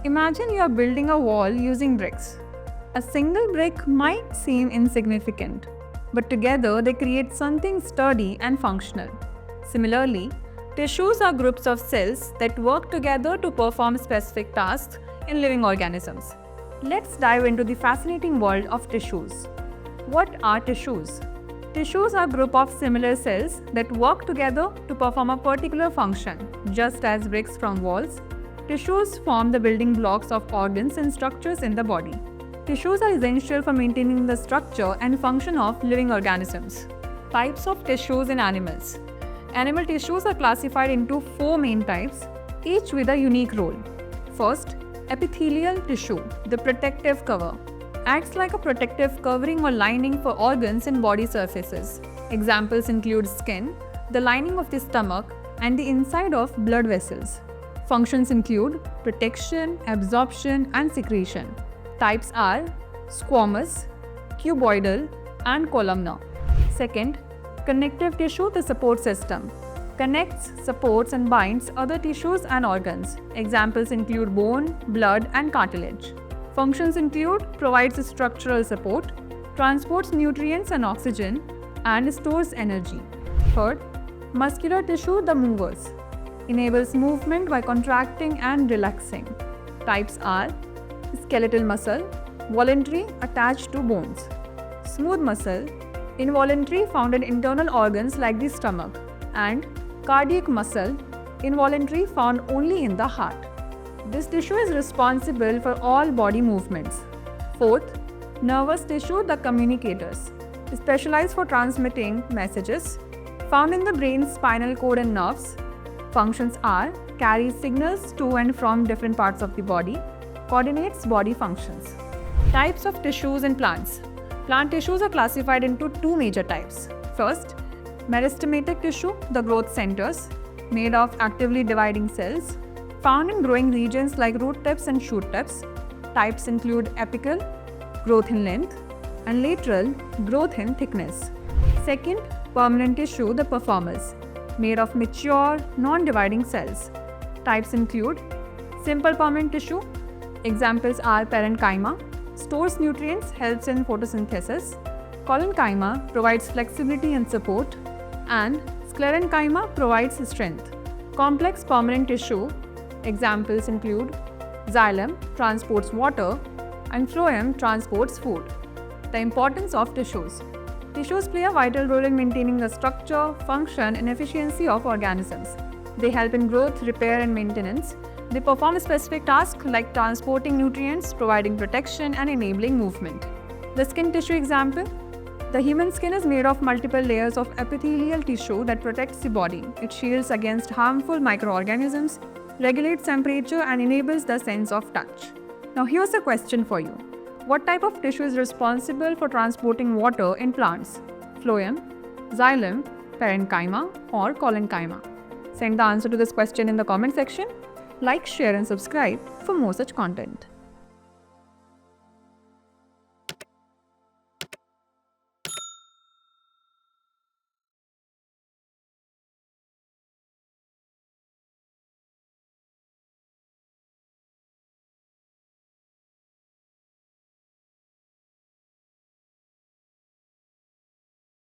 Imagine you are building a wall using bricks. A single brick might seem insignificant, but together they create something sturdy and functional. Similarly, tissues are groups of cells that work together to perform specific tasks in living organisms. Let's dive into the fascinating world of tissues. What are tissues? Tissues are a group of similar cells that work together to perform a particular function. Just as bricks from walls, tissues form the building blocks of organs and structures in the body. Tissues are essential for maintaining the structure and function of living organisms. Types of tissues in animals. Animal tissues are classified into four main types, each with a unique role. First, epithelial tissue, the protective cover, acts like a protective covering or lining for organs and body surfaces. Examples include skin, the lining of the stomach, and the inside of blood vessels. Functions include protection, absorption, and secretion. Types are squamous, cuboidal, and columnar. Second, connective tissue, the support system, connects, supports, and binds other tissues and organs. Examples include bone, blood, and cartilage. Functions include provides structural support, transports nutrients and oxygen, and stores energy. Third, muscular tissue, the movers, enables movement by contracting and relaxing. Types are skeletal muscle, voluntary, attached to bones; smooth muscle, involuntary, found in internal organs like the stomach; and cardiac muscle, involuntary, found only in the heart. This tissue is responsible for all body movements. Fourth, nervous tissue, the communicators, specialized for transmitting messages, found in the brain, spinal cord, and nerves. Functions are carries signals to and from different parts of the body, coordinates body functions. Types of tissues in plants. Plant tissues are classified into two major types. First, meristematic tissue, the growth centers, made of actively dividing cells, found in growing regions like root tips and shoot tips. Types include apical, growth in length, and lateral, growth in thickness. Second, permanent tissue, the performers, made of mature, non-dividing cells. Types include simple permanent tissue. Examples are parenchyma, stores nutrients, helps in photosynthesis; collenchyma provides flexibility and support; and sclerenchyma provides strength. Complex permanent tissue. Examples include xylem transports water and phloem transports food. The importance of tissues. Tissues play a vital role in maintaining the structure, function, and efficiency of organisms. They help in growth, repair, and maintenance. They perform specific tasks like transporting nutrients, providing protection, and enabling movement. The skin tissue example. The human skin is made of multiple layers of epithelial tissue that protects the body. It shields against harmful microorganisms, regulates temperature, and enables the sense of touch. Now here's a question for you. What type of tissue is responsible for transporting water in plants? Phloem, xylem, parenchyma, or collenchyma? Send the answer to this question in the comment section. Like, share, and subscribe for more such content.